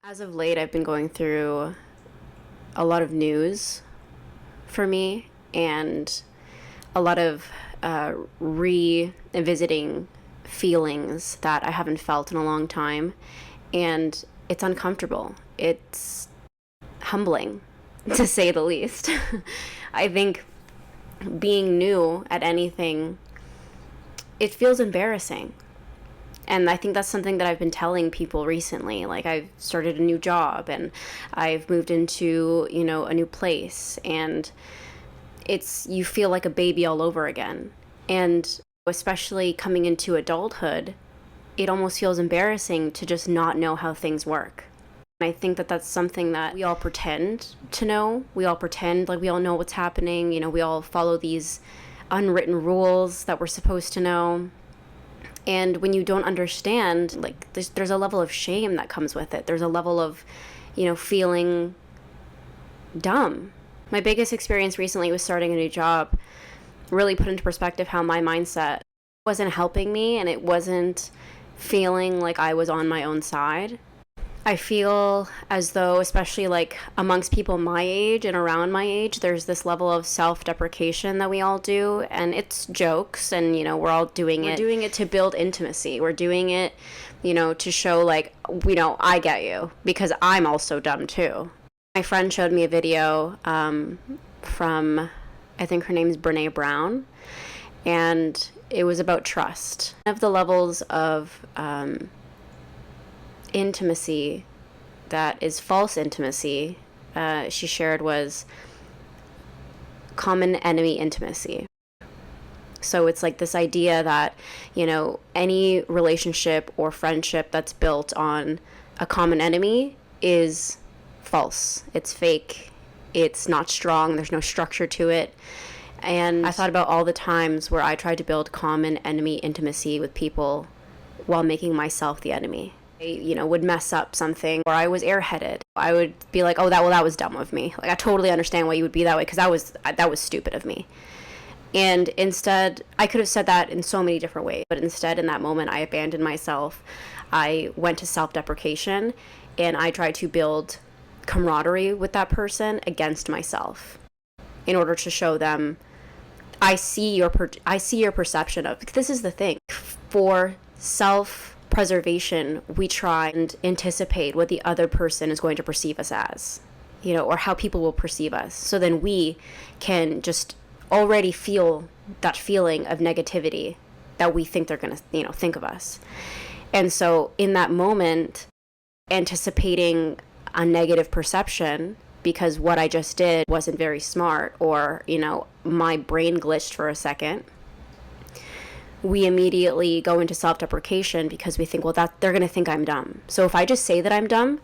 As of late, I've been going through a lot of news for me and a lot of revisiting feelings that I haven't felt in a long time. And it's uncomfortable. It's humbling, to say the least. I think being new at anything, it feels embarrassing. And I think that's something that I've been telling people recently. Like, I've started a new job and I've moved into, a new place, and you feel like a baby all over again. And especially coming into adulthood, it almost feels embarrassing to just not know how things work. And I think that that's something that we all pretend to know. We all pretend like we all know what's happening. We all follow these unwritten rules that we're supposed to know. And when you don't understand, like, there's a level of shame that comes with it. There's a level of, feeling dumb. My biggest experience recently was starting a new job. Really put into perspective how my mindset wasn't helping me, and it wasn't feeling like I was on my own side. I feel as though, especially like amongst people my age and around my age, there's this level of self-deprecation that we all do, and it's jokes, and we're all doing it. We're doing it to build intimacy. We're doing it, to show like, I get you because I'm also dumb too. My friend showed me a video from, I think her name's Brene Brown, and it was about trust. One of the levels of intimacy that is false intimacy, she shared, was common enemy intimacy. So it's like this idea that, any relationship or friendship that's built on a common enemy is false. It's fake. It's not strong. There's no structure to it. And I thought about all the times where I tried to build common enemy intimacy with people while making myself the enemy. I, would mess up something, or I was airheaded. I would be like, oh, that was dumb of me. Like, I totally understand why you would be that way, because that was stupid of me. And instead, I could have said that in so many different ways, but instead, in that moment, I abandoned myself. I went to self-deprecation, and I tried to build camaraderie with that person against myself, in order to show them, I see your perception of. This is the thing. For self-preservation, we try and anticipate what the other person is going to perceive us as, or how people will perceive us. So then we can just already feel that feeling of negativity that we think they're going to, think of us. And so in that moment, anticipating a negative perception because what I just did wasn't very smart, or, my brain glitched for a second, we immediately go into self-deprecation because we think, well, that they're going to think I'm dumb. So if I just say that I'm dumb,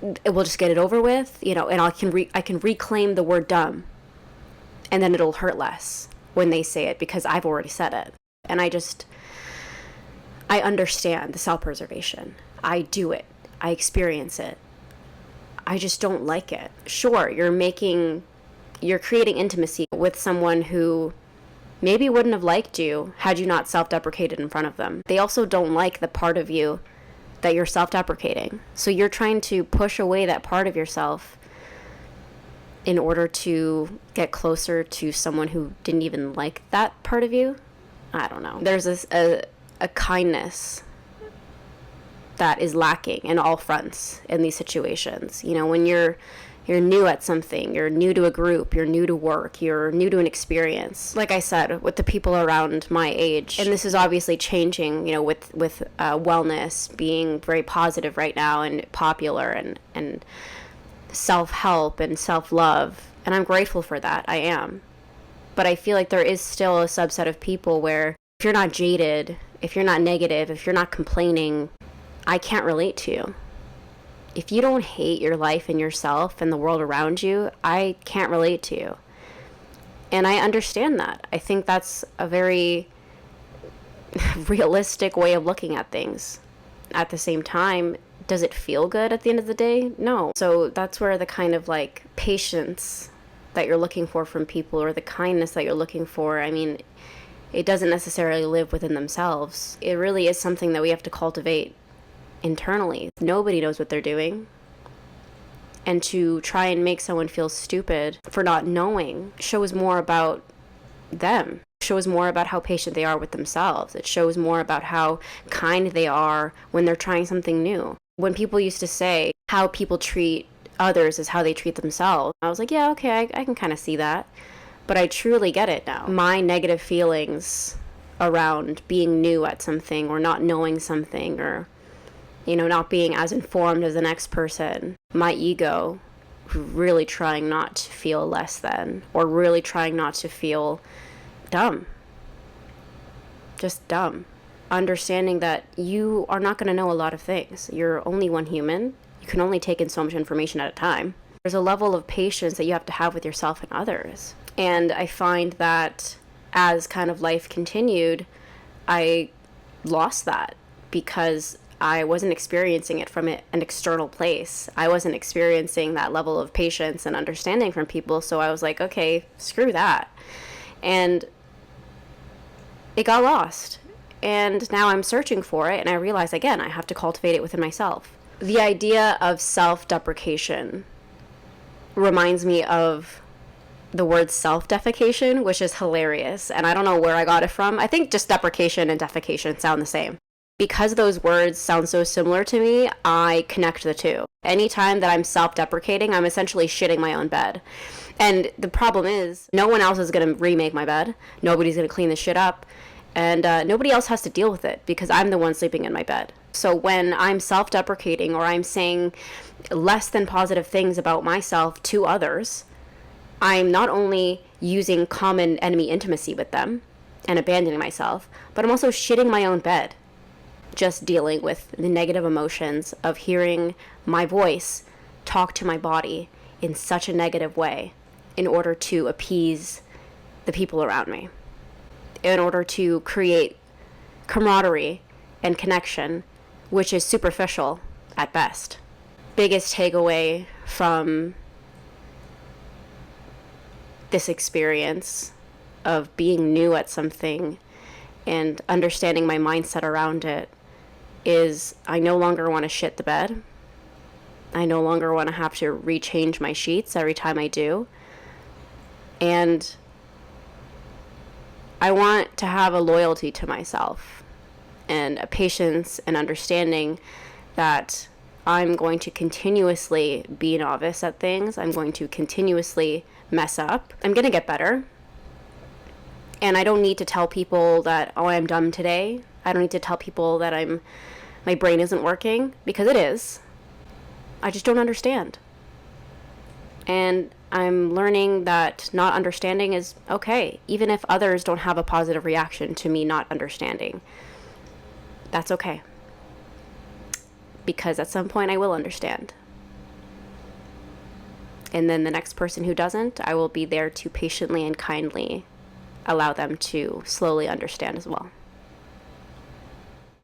we'll just get it over with, and I can reclaim the word dumb, and then it'll hurt less when they say it because I've already said it. And I understand the self-preservation. I do it. I experience it. I just don't like it. Sure, you're creating intimacy with someone who maybe wouldn't have liked you had you not self-deprecated in front of them. They also don't like the part of you that you're self-deprecating. So you're trying to push away that part of yourself in order to get closer to someone who didn't even like that part of you. I don't know. There's a kindness that is lacking in all fronts in these situations. When you're new at something, you're new to a group, you're new to work, you're new to an experience. Like I said, with the people around my age, and this is obviously changing, with wellness being very positive right now and popular, and self-help and self-love, and I'm grateful for that. I am. But I feel like there is still a subset of people where if you're not jaded, if you're not negative, if you're not complaining, I can't relate to you. If you don't hate your life and yourself and the world around you, I can't relate to you. And I understand that. I think that's a very realistic way of looking at things. At the same time, does it feel good at the end of the day? No. So that's where the kind of like patience that you're looking for from people, or the kindness that you're looking for, it doesn't necessarily live within themselves. It really is something that we have to cultivate internally. Nobody knows what they're doing. And to try and make someone feel stupid for not knowing shows more about them. It shows more about how patient they are with themselves. It shows more about how kind they are when they're trying something new. When people used to say how people treat others is how they treat themselves, I was like, yeah, okay, I can kind of see that. But I truly get it now. My negative feelings around being new at something or not knowing something or not being as informed as the next person. My ego really trying not to feel less than, or really trying not to feel dumb. Just dumb. Understanding that you are not going to know a lot of things. You're only one human. You can only take in so much information at a time. There's a level of patience that you have to have with yourself and others. And I find that as kind of life continued, I lost that because I wasn't experiencing it from an external place. I wasn't experiencing that level of patience and understanding from people. So I was like, okay, screw that. And it got lost. And now I'm searching for it. And I realize, again, I have to cultivate it within myself. The idea of self-deprecation reminds me of the word self-defecation, which is hilarious. And I don't know where I got it from. I think just deprecation and defecation sound the same. Because those words sound so similar to me, I connect the two. Anytime that I'm self-deprecating, I'm essentially shitting my own bed. And the problem is, no one else is going to remake my bed. Nobody's going to clean this shit up. And nobody else has to deal with it because I'm the one sleeping in my bed. So when I'm self-deprecating or I'm saying less than positive things about myself to others, I'm not only using common enemy intimacy with them and abandoning myself, but I'm also shitting my own bed. Just dealing with the negative emotions of hearing my voice talk to my body in such a negative way in order to appease the people around me, in order to create camaraderie and connection, which is superficial at best. Biggest takeaway from this experience of being new at something and understanding my mindset around it is I no longer want to shit the bed. I no longer want to have to rechange my sheets every time I do. And I want to have a loyalty to myself and a patience and understanding that I'm going to continuously be a novice at things. I'm going to continuously mess up. I'm going to get better. And I don't need to tell people that, oh, I'm dumb today. I don't need to tell people that my brain isn't working, because it is. I just don't understand. And I'm learning that not understanding is okay, even if others don't have a positive reaction to me not understanding. That's okay. Because at some point I will understand. And then the next person who doesn't, I will be there to patiently and kindly allow them to slowly understand as well.